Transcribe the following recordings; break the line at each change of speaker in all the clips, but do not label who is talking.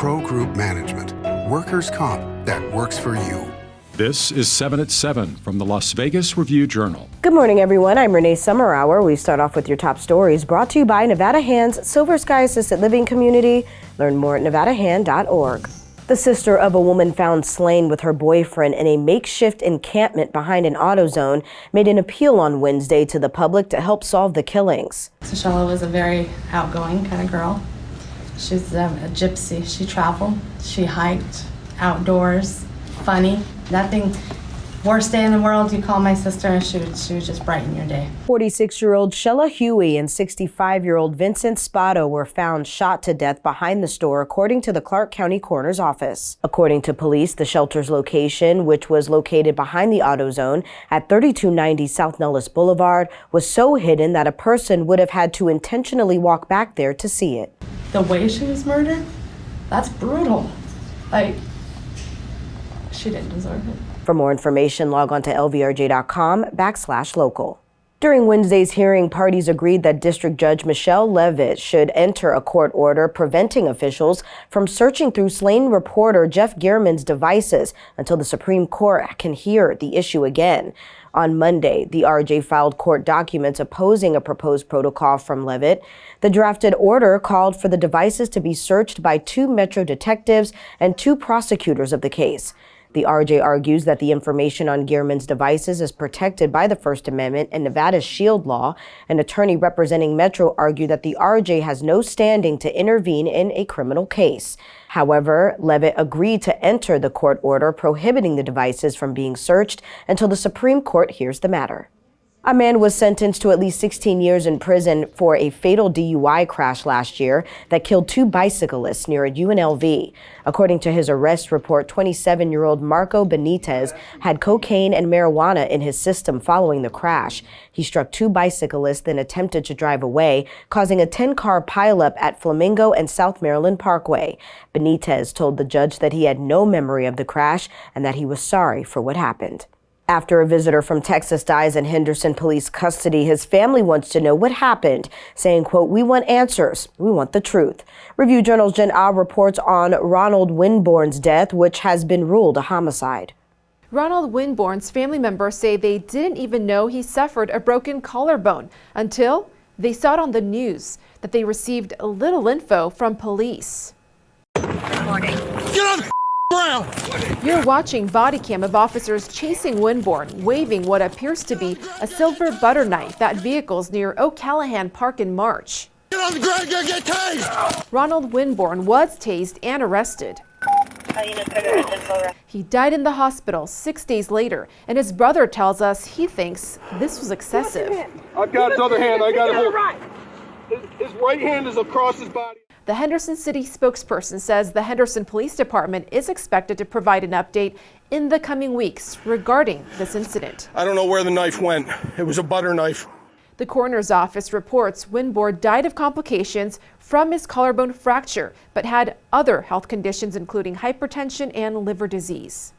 Pro Group Management. Workers' comp that works for you.
This is 7 at 7 from the Las Vegas Review-Journal.
Good morning, everyone. I'm Renee Summerhour. We start off with your top stories brought to you by Nevada Hands Silver Sky Assisted Living Community. Learn more at nevadahand.org. The sister of a woman found slain with her boyfriend in a makeshift encampment behind an AutoZone made an appeal on Wednesday to the public to help solve the killings.
Sashella was a very outgoing kind of girl. She's a gypsy. She traveled, she hiked, outdoors, funny. Nothing worst day in the world. You call my sister and she would just brighten your day.
46-year-old Shella Huey and 65-year-old Vincent Spado were found shot to death behind the store, according to the Clark County Coroner's Office. According to police, the shelter's location, which was located behind the AutoZone at 3290 South Nellis Boulevard, was so hidden that a person would have had to intentionally walk back there to see it.
The way she was murdered, that's brutal. She didn't deserve it.
For more information, log on to lvrj.com/local. During Wednesday's hearing, parties agreed that District Judge Michelle Levitt should enter a court order preventing officials from searching through slain reporter Jeff Gehrman's devices until the Supreme Court can hear the issue again. On Monday, the RJ filed court documents opposing a proposed protocol from Levitt. The drafted order called for the devices to be searched by 2 Metro detectives and 2 prosecutors of the case. The RJ argues that the information on Gehrman's devices is protected by the First Amendment and Nevada's SHIELD law. An attorney representing Metro argued that the RJ has no standing to intervene in a criminal case. However, Levitt agreed to enter the court order prohibiting the devices from being searched until the Supreme Court hears the matter. A man was sentenced to at least 16 years in prison for a fatal DUI crash last year that killed 2 bicyclists near a UNLV. According to his arrest report, 27-year-old Marco Benitez had cocaine and marijuana in his system following the crash. He struck 2 bicyclists, then attempted to drive away, causing a 10-car pileup at Flamingo and South Maryland Parkway. Benitez told the judge that he had no memory of the crash and that he was sorry for what happened. After a visitor from Texas dies in Henderson police custody, his family wants to know what happened, saying, quote, "We want answers. We want the truth." Review-Journal's Jen Ah reports on Ronald Winborn's death, which has been ruled a homicide.
Ronald Winborn's family members say they didn't even know he suffered a broken collarbone until they saw it on the news, that they received little info from police.
Good morning.
Get on the ground!
You're watching body cam of officers chasing Winborn, waving what appears to be a silver butter knife at vehicles near O'Callahan Park in March.
Get on the ground, you're gonna get tased!
Ronald Winborn was tased and arrested. He died in the hospital 6 days later, and his brother tells us he thinks this was excessive.
I've got his other hand, I got it hold. His right hand is across his body.
The Henderson City spokesperson says the Henderson Police Department is expected to provide an update in the coming weeks regarding this incident.
I don't know where the knife went. It was a butter knife.
The coroner's office reports Winborn died of complications from his collarbone fracture, but had other health conditions including hypertension and liver disease.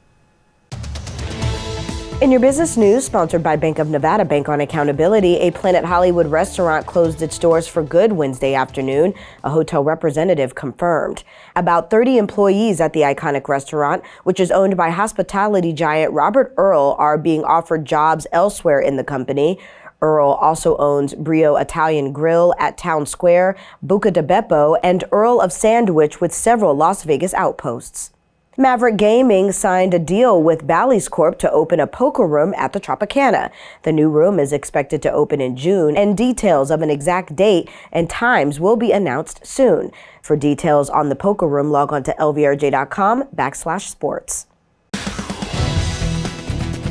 In your business news, sponsored by Bank of Nevada Bank on Accountability, a Planet Hollywood restaurant closed its doors for good Wednesday afternoon, a hotel representative confirmed. About 30 employees at the iconic restaurant, which is owned by hospitality giant Robert Earl, are being offered jobs elsewhere in the company. Earl also owns Brio Italian Grill at Town Square, Buca di Beppo, and Earl of Sandwich, with several Las Vegas outposts. Maverick Gaming signed a deal with Bally's Corp to open a poker room at the Tropicana. The new room is expected to open in June, and details of an exact date and times will be announced soon. For details on the poker room, log on to lvrj.com/sports.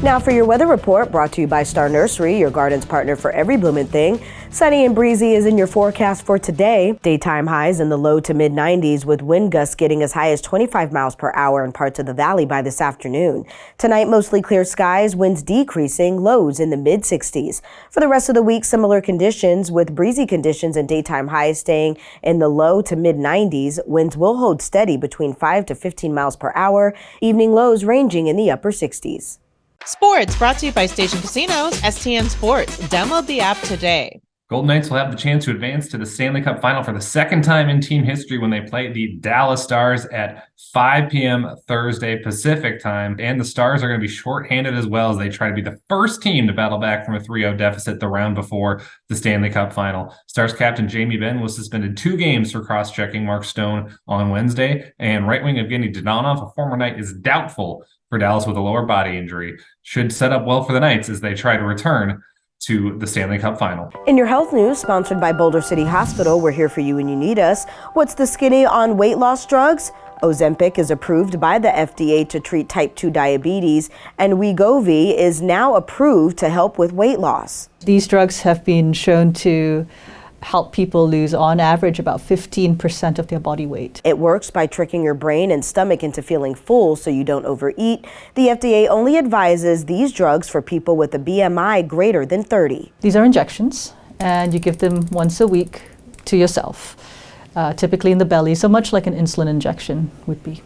Now for your weather report, brought to you by Star Nursery, your garden's partner for every blooming thing. Sunny and breezy is in your forecast for today. Daytime highs in the low to mid 90s, with wind gusts getting as high as 25 miles per hour in parts of the valley by this afternoon. Tonight, mostly clear skies, winds decreasing, lows in the mid 60s. For the rest of the week, similar conditions with breezy conditions and daytime highs staying in the low to mid 90s. Winds will hold steady between 5 to 15 miles per hour. Evening lows ranging in the upper 60s.
Sports brought to you by Station Casinos, STN Sports. Download the app today. Golden Knights will have the chance to advance to the Stanley Cup Final for the second time in team history when they play the Dallas Stars at 5 p.m. Thursday Pacific time. And the Stars are going to be shorthanded as well as they try to be the first team to battle back from a 3-0 deficit the round before the Stanley Cup Final. Stars captain Jamie Benn was suspended 2 games for cross-checking Mark Stone on Wednesday. And right wing Evgeny Dadonov, a former Knight, is doubtful for Dallas with a lower body injury. Should set up well for the Knights as they try to return to the Stanley Cup Final.
In your health news, sponsored by Boulder City Hospital, we're here for you when you need us. What's the skinny on weight loss drugs? Ozempic is approved by the FDA to treat type 2 diabetes, and Wegovy is now approved to help with weight loss.
These drugs have been shown to help people lose, on average, about 15% of their body weight.
It works by tricking your brain and stomach into feeling full so you don't overeat. The FDA only advises these drugs for people with a BMI greater than 30.
These are injections, and you give them once a week to yourself, typically in the belly, so much like an insulin injection would be.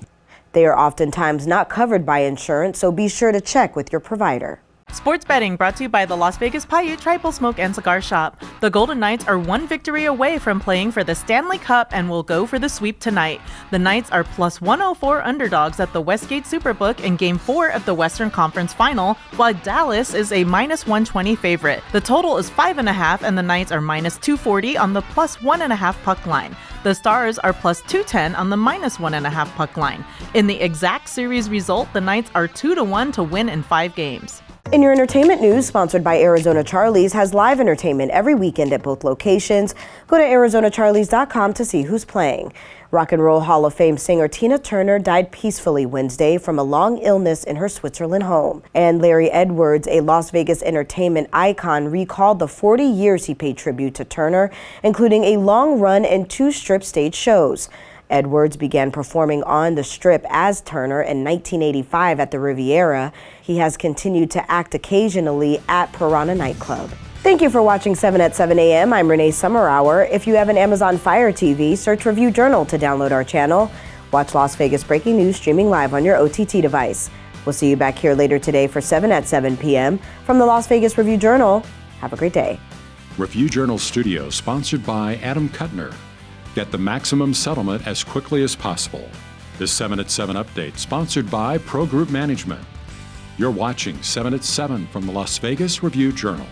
They are oftentimes not covered by insurance, so be sure to check with your provider.
Sports betting brought to you by the Las Vegas Paiute Tribal Smoke and Cigar Shop. The Golden Knights are 1 victory away from playing for the Stanley Cup and will go for the sweep tonight. The Knights are plus 104 underdogs at the Westgate Superbook in Game 4 of the Western Conference Final, while Dallas is a minus 120 favorite. The total is 5.5, and the Knights are minus 240 on the plus 1.5 puck line. The Stars are plus 210 on the minus 1.5 puck line. In the exact series result, the Knights are 2-1 to win in 5 games.
In your entertainment news, sponsored by Arizona Charlie's, has live entertainment every weekend at both locations. Go to ArizonaCharlies.com to see who's playing. Rock and Roll Hall of Fame singer Tina Turner died peacefully Wednesday from a long illness in her Switzerland home. And Larry Edwards, a Las Vegas entertainment icon, recalled the 40 years he paid tribute to Turner, including a long run and 2 strip stage shows. Edwards began performing on the Strip as Turner in 1985 at the Riviera. He has continued to act occasionally at Piranha Nightclub. Thank you for watching 7 at 7 a.m. I'm Renee Summerhour. If you have an Amazon Fire TV, search Review Journal to download our channel. Watch Las Vegas Breaking News streaming live on your OTT device. We'll see you back here later today for 7 at 7 p.m. from the Las Vegas Review Journal. Have a great day.
Review Journal Studio, sponsored by Adam Kuttner. Get the maximum settlement as quickly as possible. This 7 at 7 update, sponsored by Pro Group Management. You're watching 7 at 7 from the Las Vegas Review Journal.